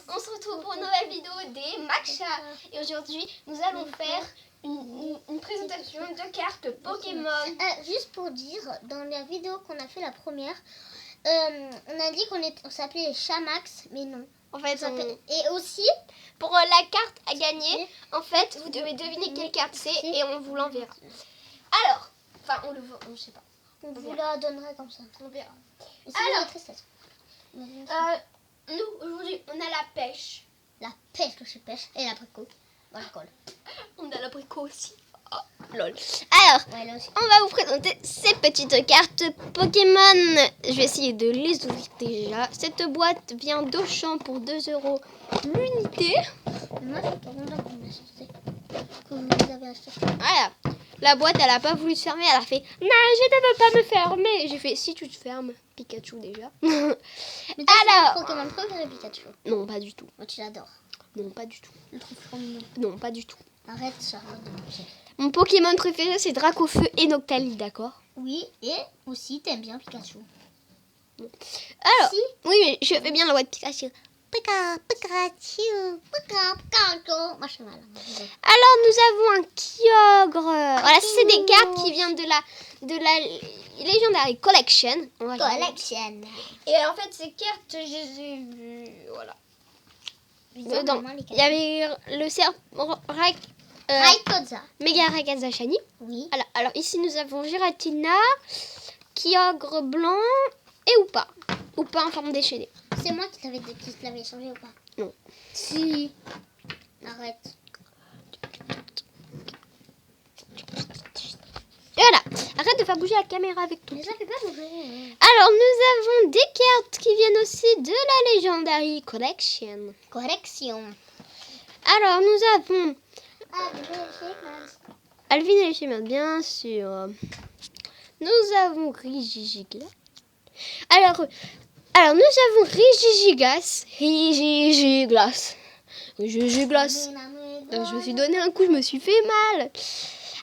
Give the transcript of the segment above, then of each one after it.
on se retrouve pour une nouvelle vidéo des Matcha. Et aujourd'hui, nous allons faire une présentation de cartes Pokémon. Juste pour dire, dans la vidéo qu'on a fait la première, on a dit qu'on s'appelait les Chamax, mais non. En fait, Et aussi, pour la carte à gagner, en fait, vous devez deviner quelle carte c'est et on vous l'enverra. Alors, enfin, on sait pas. on vous la donnerait comme ça. On verra. Et Alors, la tristesse. Nous, aujourd'hui, on a la pêche. La pêche, le pêche et l'abricot. Bricole. On a l'abricot aussi. Oh, lol. Alors, Ouais, là aussi. on va vous présenter ces petites cartes Pokémon. Je vais essayer de les ouvrir déjà. Cette boîte vient d'Auchan pour 2 € l'unité. Moi, je suis contente qu'on a acheté. Que vous avez acheté. Voilà. La boîte, elle a pas voulu se fermer. Elle a fait « Non, je ne veux pas me fermer ». J'ai fait « Si tu te fermes, Pikachu déjà. » Mais toi, Alors, c'est Pokémon préféré Pikachu. non, pas du tout. Moi, tu l'adores. Non, pas du tout. Je le trouve trop mignon. Non, pas du tout. Arrête, Charlotte, de manger. Mon Pokémon préféré, c'est Dracofeu et Noctali, d'accord? Oui, et aussi, t'aimes bien Pikachu. Alors, Si. oui, mais je fais bien la voix de Pikachu. Pikachu. Moi, je suis mal. Alors, nous avons un Kyogre. Voilà, c'est des cartes qui viennent de la Legendary Collection. On va regarder. Collection. Et en fait, ces cartes, je les ai vues. Voilà. Dedans, il y avait le Rayquaza. Méga Rayquaza Shiny. Oui. Alors, ici, nous avons Giratina, Kyogre blanc et Oupa. Oupa en forme déchaînée. C'est moi qui te l'avais changé ou pas? Non. Si. Arrête. Et voilà. Arrête de faire bouger la caméra avec tout. Mais ça fait pas bouger. Alors, nous avons des cartes qui viennent aussi de la Legendary Collection. Collection. Alors, nous avons Ah, Alvin et les Chimères, bien sûr. Nous avons Regigigas. Alors, nous avons Regigigas. Je me suis donné un coup, je me suis fait mal.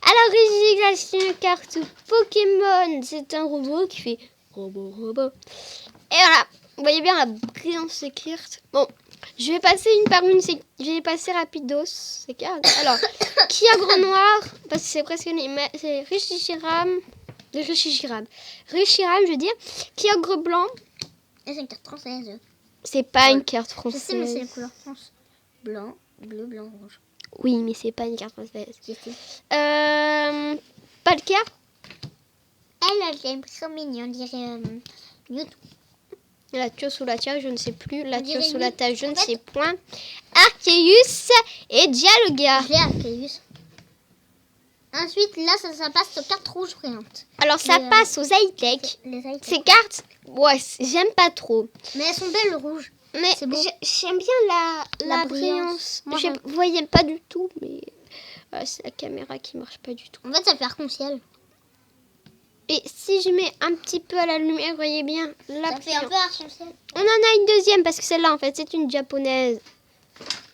Alors, Regigigas, c'est une carte Pokémon. C'est un robot qui fait robot. Et voilà, vous voyez bien la brillance de ces cartes. Bon, je vais passer une par une. Je vais passer rapidos ces cartes. Alors, Kyogre noir, parce que c'est presque les mêmes. C'est Reshiram, je veux dire. Kyogre blanc. Et c'est une carte française. C'est pas une carte Je française. sais, mais c'est la couleur France. Blanc, bleu, blanc, rouge. Oui, mais c'est pas une carte française. Si, si. Pas le cas. Elle est trop mignonne, on dirait Mewtwo. La Tiosolata, je ne sais plus. La On dirait Tiosolata, je ne en fait- sais point. Arceus et Dialga. J'ai Arceus. Ensuite, là, ça passe aux cartes rouges brillantes. Alors, ça Et, passe aux high-tech. Les high-tech. Ces cartes, ouais, j'aime pas trop. Mais elles sont belles, le rouge. Mais C'est beau. j'aime bien la brillance. Moi, Je ne voyais pas du tout, mais c'est la caméra qui marche pas du tout. En fait, ça fait arc-en-ciel. Et si je mets un petit peu à la lumière, vous voyez bien la Ça fait un peu arc-en-ciel. On en a une deuxième parce que celle-là, en fait, c'est une japonaise.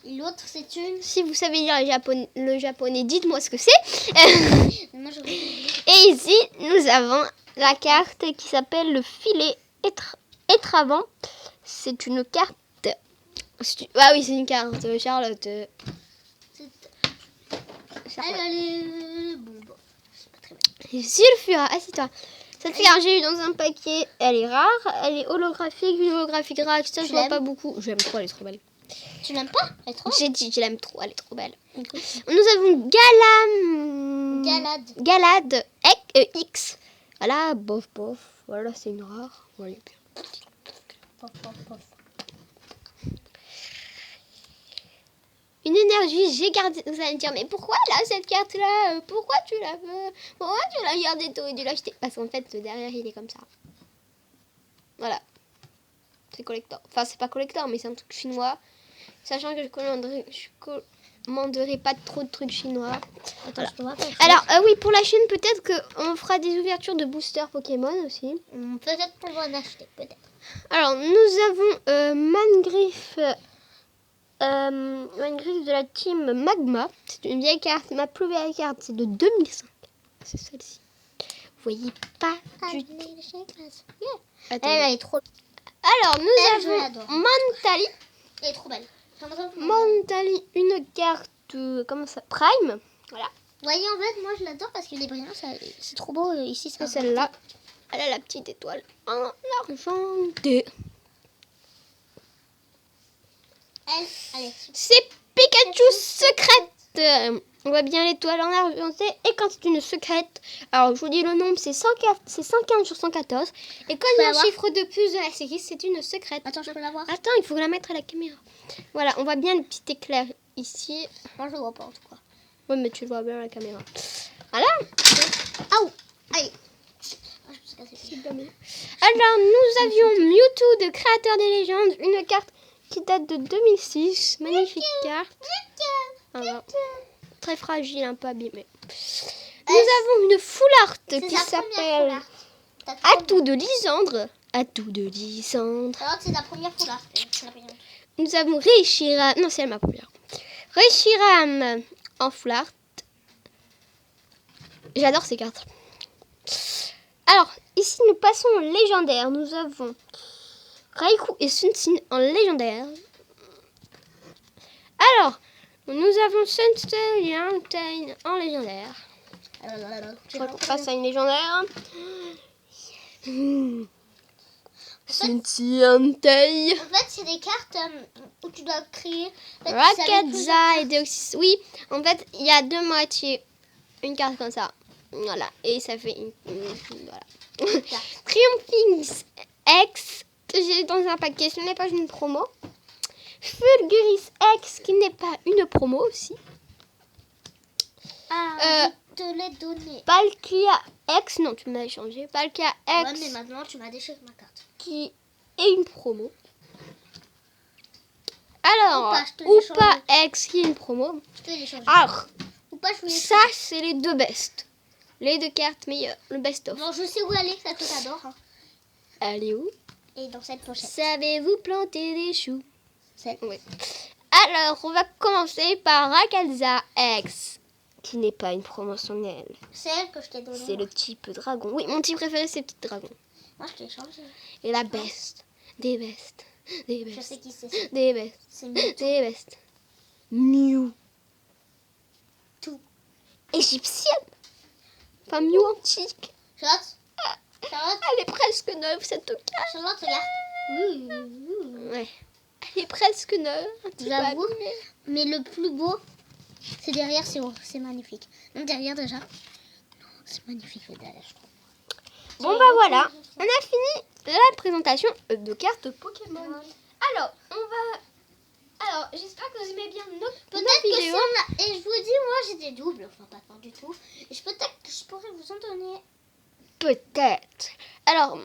Et l'autre, c'est une... Si vous savez lire le japonais, dites-moi ce que c'est. Moi, je... Et ici, nous avons la carte qui s'appelle le filet étravant. C'est une carte... Ah oui, c'est une carte, Charlotte. Elle est... Bon, c'est pas très bien. Sulfura, assieds-toi. Cette carte, j'ai eu dans un paquet. Elle est rare, elle est holographique, une holographique rare. Ça, je vois l'aimes pas beaucoup. J'aime trop, elle est trop belle. Tu l'aimes pas? Elle est trop... J'ai dit, je l'aime trop, elle est trop belle. Okay. Nous avons Galade X. Voilà, bof. Voilà, c'est une rare. Voilà. Pof. Une énergie, j'ai gardé. Vous allez me dire, mais pourquoi là, cette carte-là? Pourquoi tu la veux? Pourquoi tu l'as gardée? Tu aurais dû l'acheter. Parce qu'en fait, derrière, il est comme ça. Voilà. C'est collector. Enfin, c'est pas collector, mais c'est un truc chinois. Sachant que je commanderai pas trop de trucs chinois. Attends, je te vois pas. Alors, oui, pour la chaîne, peut-être qu'on fera des ouvertures de boosters Pokémon aussi. Peut-être qu'on va en acheter, peut-être. Alors, nous avons Mangriff de la team Magma. C'est une vieille carte. Ma plus vieille carte, c'est de 2005. C'est celle-ci. Vous voyez pas du tout. Elle est trop... Alors, nous je avons l'adore. Mantali. Elle est trop belle. Mandali, une carte, comment ça, Prime. Voilà. Vous voyez, en fait, moi je l'adore parce qu'il est brillant, c'est trop beau ici. Et celle-là, elle a la petite étoile en argenté. Allez. C'est Pikachu secrète. On voit bien l'étoile en argenté. Et quand c'est une secrète, alors je vous dis le nombre, c'est 115 sur 114. Et quand il y a un chiffre de plus de la série, c'est une secrète. Attends, je peux la voir. Attends, il faut la mettre à la caméra. Voilà, on voit bien le petit éclair ici. Moi je le vois pas en tout cas. Ouais, mais tu le vois bien à la caméra. Voilà. Aouh. Aïe. Ah, je me suis cassée. Alors, nous avions Mewtwo de Créateur des Légendes, une carte qui date de 2006. Magnifique carte. Voilà. Très fragile, un peu abîmée. Nous avons une full art qui s'appelle Atout de Lysandre. Atout de Lysandre. Alors que c'est la première full art. Nous avons Reshiram. Non, c'est ma première. Reshiram en full art. J'adore ces cartes. Alors, ici, nous passons au légendaire. Nous avons Raikou et Sunsin en légendaire. Alors, nous avons Sunstone et Untain en légendaire. Je crois qu'on passe à une légendaire. Sunsin, Untain. En fait, c'est des cartes où tu dois créer. Rakaza et Deoxys. Oui, en fait, il y a deux moitiés. Une carte comme ça. Voilà. Et ça fait une voilà. Triumphing X que j'ai dans un paquet. Ce n'est pas une promo. Fulguris X qui n'est pas une promo aussi. Ah, je te l'ai donné. Palkia X. Non, tu m'as échangé. Palkia X. Ouais, mais maintenant tu m'as déchiré ma carte. Qui est une promo. Alors, Oupa X qui est une promo. Je te l'ai changé. Alors, Oupa, je voulais ça, c'est les deux best. Les deux cartes meilleures. Le best-of. Bon, je sais où aller, ça que t'adores. Hein. Elle est où? Et dans cette pochette. Savez-vous planter des choux? Oui. Alors, on va commencer par Rakaza X, qui n'est pas une promotionnelle. C'est elle que je t'ai donnée. C'est le type dragon. Oui, mon type préféré, c'est le petit dragon. Moi, je t'ai changé. Et la best. Des bestes. Des Je bestes. sais qui c'est. Des bestes. C'est Mew. Des bestes. Mew. Tout. Égyptienne. Enfin, Mew antique. Charlotte. Charlotte. Elle est presque neuve, cette carte. Charlotte, regarde. Ouais. Elle est presque neuve. Un petit peu J'avoue. abîmée. Mais le plus beau, c'est derrière, c'est magnifique. Non, derrière déjà. Non, c'est magnifique le derrière, je trouve. Bon bah voilà, on a fini la présentation de cartes Pokémon. Alors, Alors, j'espère que vous aimez bien notre vidéo. Et je vous dis, moi j'étais double, enfin pas du tout. Et peut-être que je pourrais vous en donner. Peut-être. Alors,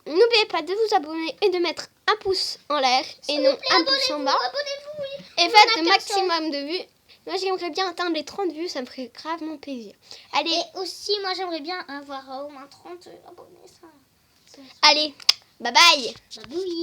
n'oubliez pas de vous abonner et de mettre un pouce en l'air et non un pouce en bas. Abonnez-vous, oui. Et faites le maximum de vues. Moi, j'aimerais bien atteindre les 30 vues, ça me ferait gravement plaisir. Allez, Et aussi, moi j'aimerais bien avoir au moins 30 abonnés. Ça. allez, bye bye. Bah oui.